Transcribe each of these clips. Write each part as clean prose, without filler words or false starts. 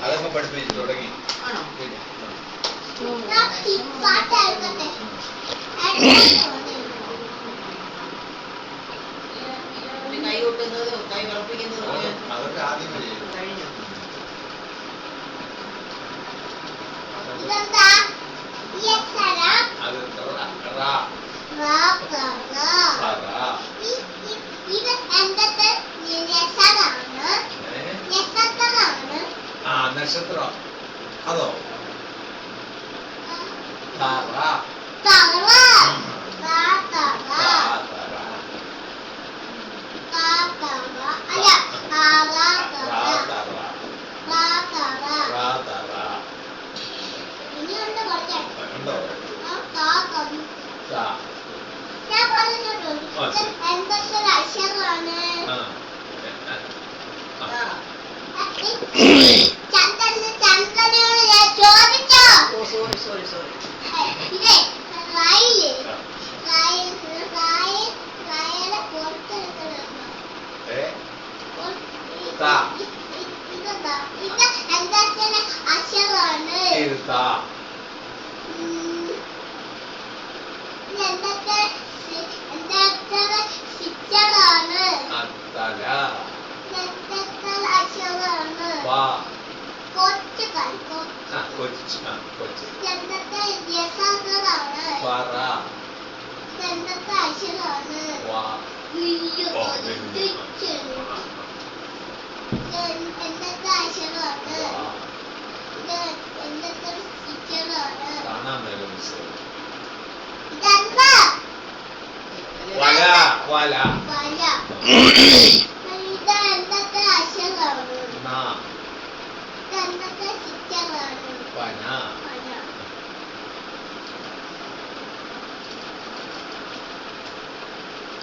അതൊക്കെ പഠിപ്പിച്ചു തുടങ്ങി. കൈ കൊട്ടുന്നതും കൈ വിറപ്പിക്കുന്നതും അതൊക്കെ ആദ്യമേ ചെയ്തു കഴിഞ്ഞു. അത് നക്ഷത്രം അതോ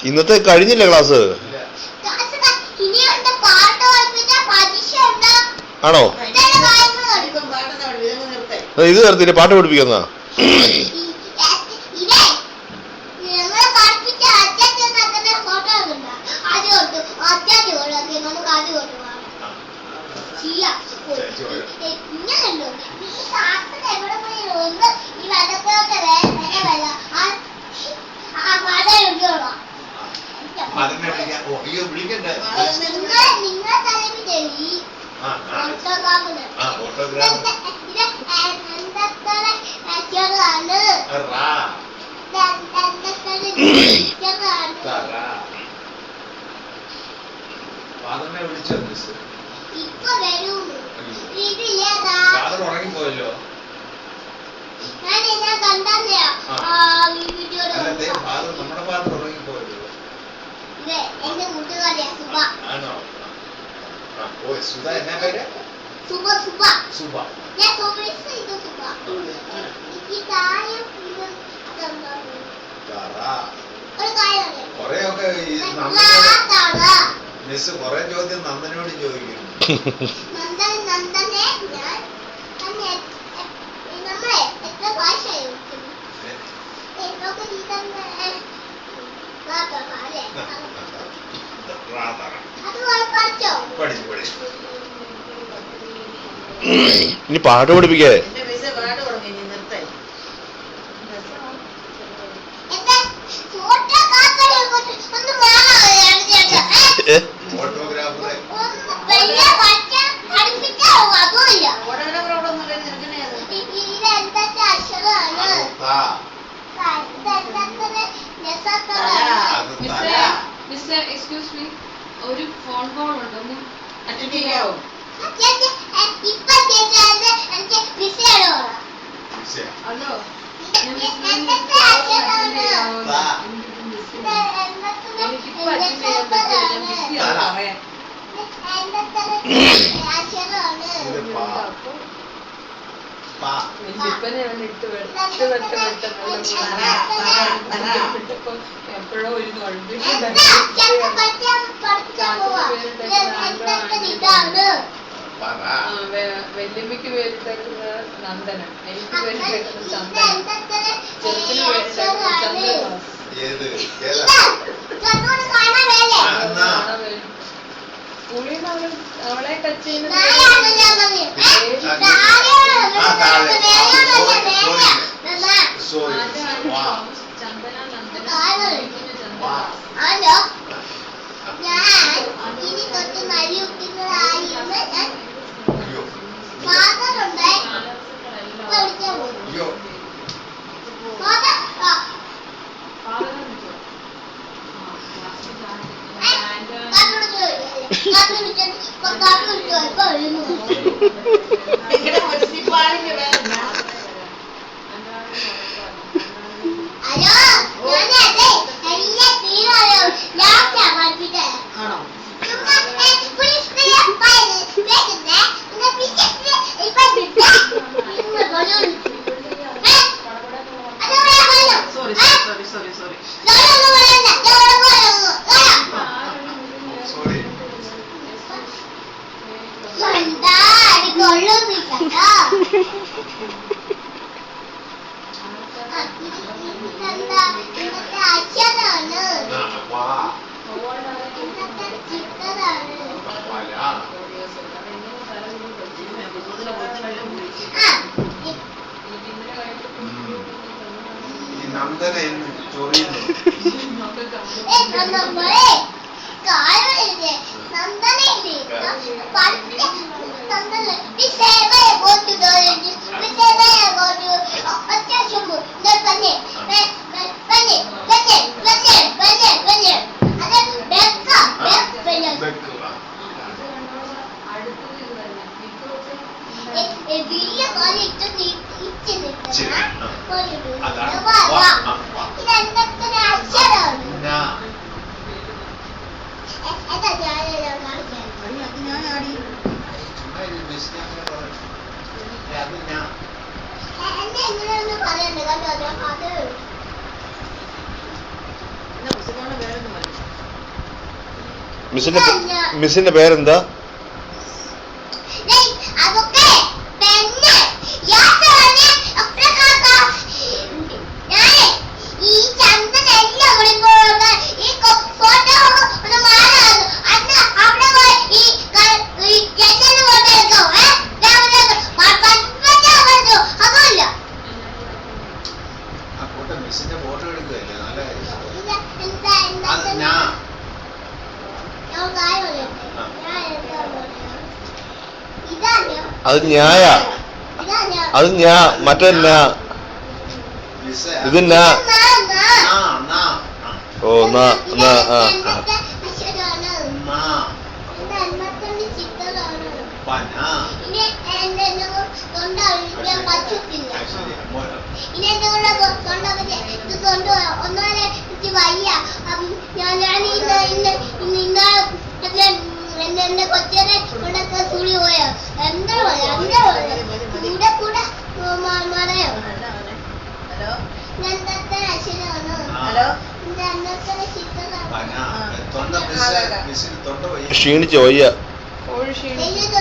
ഇന്നത്തെ കഴിഞ്ഞില്ല ക്ലാസ് ആണോ? ഇത് നിർത്തിയിട്ട് പാട്ട് പഠിപ്പിക്കുന്ന വിളിച്ചോ മിസ്? ഉറങ്ങിപ്പോയല്ലോ. നമ്മുടെ ഫാദർ ഉറങ്ങിപ്പോയല്ലോ. ആണോ? ഓ സുധ എന്നാ പേര്? സുബ. കൊറേയൊക്കെ മിസ് കൊറേ ചോദ്യം നന്ദനോട് ചോദിക്കുന്നു. ഇനി പാട്ട് പഠിപ്പിക്കേ? എക്സ്ക്യൂസ് മീ, ഒരു ഫോൺ കോൾ ഉണ്ട്, ഒന്ന് അറ്റൻഡ് ചെയ്യാവോ? പാ. വല്യപ്പനെ അവൻ ഇട്ട് വിട്ടപ്പം എപ്പോഴോ ഒരു പറ. വല്യമ്മയ്ക്ക് പേരിട്ടേക്കുന്നത് നന്ദനം, എനിക്ക് പേരിട്ടേക്കുന്നത് ചന്ദനം, ചെറുക്കിന് പേരിട്ടേക്കുന്നത് ചന്ദ്രദാസ്. ഏത് ഏതാ? എന്നാ സ്കൂളിൽ നിന്ന് അവളെ ടച്ച് ചെയ്യുന്നത് സോറി. വാ. ചന്ദന നന്ദന വാ. അയ്യോ. നിങ്ങളുടെ മുനിസിപ്പാലിറ്റി വേണ്ട. ആണോ? Sorry sorry sorry sorry. Sorry. വാ. വല. ഈ നന്ദന എന്ന് ചൊറിയുന്നു. വെക്കുക. അതാണ് വാ. വാ. നാ. ചുമ്മാ ഒരു ബിസിനസ് അങ്ങനെ പറഞ്ഞു. അത് ഞാൻ മുനിസിപ്പാലിറ്റി വേറൊന്നും പറഞ്ഞു. മിസ്സിന്റെ പേരെന്താ? ആ ഫോട്ടോ മിസ്സിന്റെ ഫോട്ടോ എടുക്കുകയല്ലേ, നല്ല കാര്യം. അത് ഞാൻ അത് ഞായ, അത് ഞാ, മറ്റേ ഞാ, മിസ്സേ, ഇത് ഞാ. നാ, നാ, ഓ നാ നാ. ആ നാ. പന. എന്റെ കൊച്ചനെ കൊണ്ടൊക്കെ സുളി പോയോ എന്താ പറയാ കൂടെ കൂടെ മറയോ ഹലോ ഞാൻ അച്ഛനാണ് ഹലോ. എന്റെ അന്നത്തെ ചിത്രമാണ് പന. തൊണ്ട മിസ്സേ, മിസ്സിന് തൊണ്ട വയ്യ. ക്ഷീണിച്ച് വയ്യ. കോഴി ക്ഷീണിച്ചു.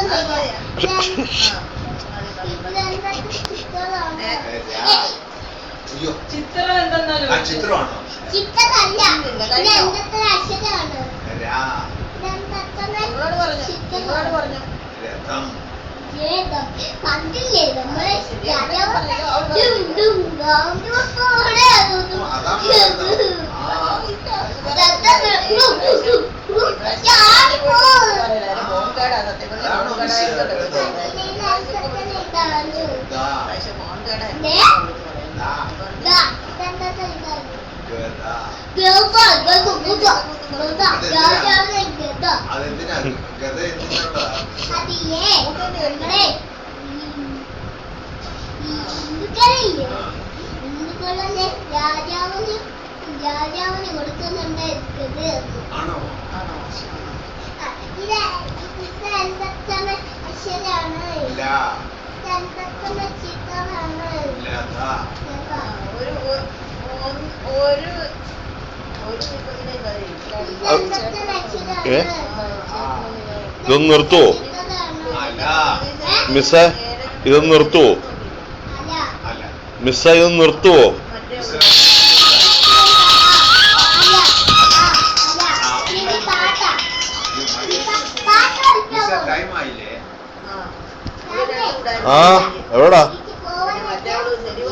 അയ്യോ. ചിത്രം എന്തെന്നാലും ആ ചിത്രമാണോ? ചിത്രമല്ല അന്നത്തെ അച്ഛനാണ് രാ. നിങ്ങളോട് പറഞ്ഞു. രഥം. കണ്ടില്ലേ നമ്മളെ അതെന്തിനാ ഗത എന്തിനാ? ഹിന്ദുക്കളെ രാജാവിന് കൊടുക്കുന്നുണ്ടായിരിക്കുന്നത് ആണോ? ഇത് അച്ഛനാണ് ഇല്ല. ചിത്രം ഏ ഇതൊന്ന് നിർത്തുവോ അല്ല മിസ്സേ ഇതൊന്ന് നിർത്തുവോ അല്ല മിസ്സേ ഇതൊന്ന് നിർത്തുവോ ടൈം ആയില്ലേ ആ എവിടാ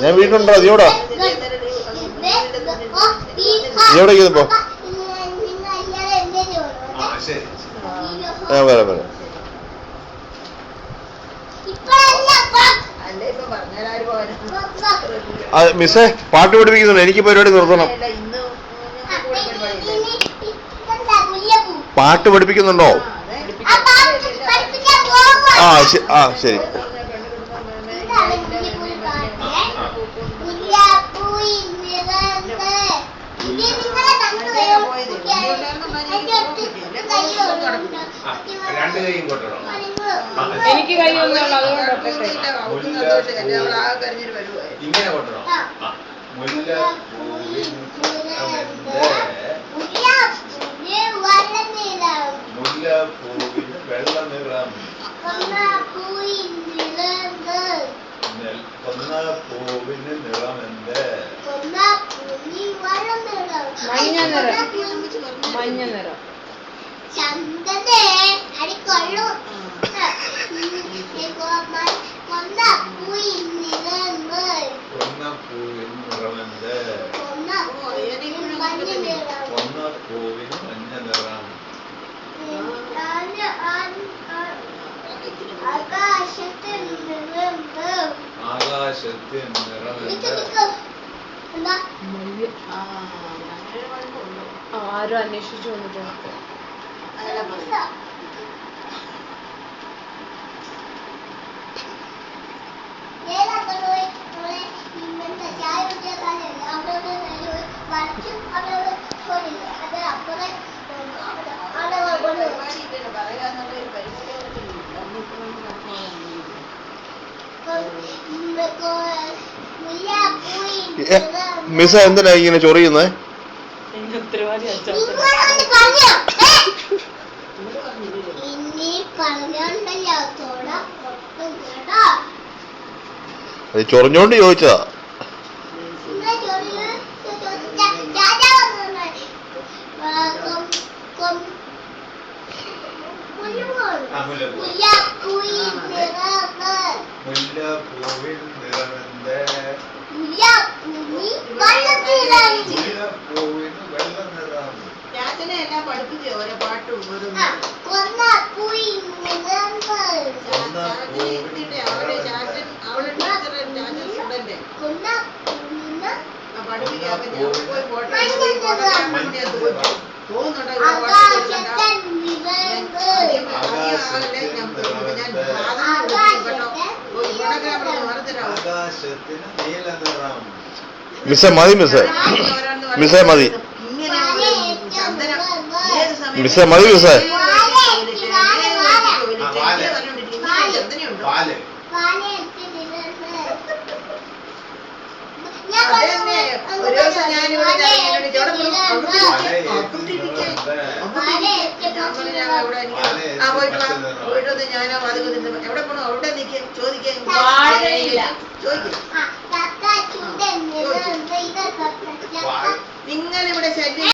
ഞാൻ വീട്ടിലുണ്ടോ അതിയോടാ നീ എവിടെ ഇരിക്കുന്നിപ്പോ ആ ശരി ഞാൻ വരാം വരാം മിസ്സേ പാട്ട് പഠിപ്പിക്കുന്നുണ്ട് എനിക്ക് പരിപാടി നിർത്തണം പാട്ട് പഠിപ്പിക്കുന്നുണ്ടോ ആ ശരി രണ്ട് കൈയും കൊട്ടണം എനിക്ക് കൈയൊന്നുമല്ല അതുകൊണ്ട് ഒറ്റട്ടെ. ഇങ്ങനെ കൊട്ടണം മുല്ലപ്പൂവിന് വെള്ള നിറം കൊന്നപ്പൂവിന് നിറമെന്ത് മഞ്ഞ നിറം മഞ്ഞ നിറം ചന്ദനെ അടിക്കൊള്ളു കൊന്ന പൂവിൻ നിറന്ന് കൊന്നപ്പൂവിന് നിറമെന്ത് മഞ്ഞ നിറം കൊന്നപ്പൂവിന് മഞ്ഞ നിറം ആകാശത്തിൽ നിറന്ന് ആകാശത്തിൽ നിറമെന്ത് എന്താ ആരും അന്വേഷിച്ചു വന്നിട്ടുണ്ട് മിസ്സ എന്തിനാ ഇങ്ങനെ ചൊറിയുന്നേ എന്റെ ഉത്തരവാദി അച്ഛൻ ഇനി പറഞ്ഞോണ്ടല്ലോ തോട പൊട്ടും കേട്ടോ അത് ചൊറിഞ്ഞോണ്ട് ചോദിച്ചതാ മുല്ലപ്പൂവിൻ നിറമെന്ത് മുല്ലപ്പൂവിന് വെള്ള നിറം എല്ലാം പഠിപ്പിച്ചേ ഓരോ പാട്ടും ഓരോ അവളെ ചാച്ചൻ അവളെ ടീച്ചർ ചാച്ചൻ സ്റ്റുഡന്റ് പഠിപ്പിക്കാൻ പോയി ഫോട്ടോ പോകുന്നുണ്ടോ ആകാശത്തിന് നീല നിറം മിസ്സേ മതി മിസ്സേ മിസ്സേ മതി മിസ്സേ മതി മിസ്സേ പാല് ഒരു ദിവസം ഞാനിവിടെ പോയിട്ട് ഞാനാ വാതിൽ എവിടെ പോണോ അവിടെ നിൽക്കുക ചോദിക്കാൻ ചോദിക്കും നിങ്ങളിവിടെ ശല്യം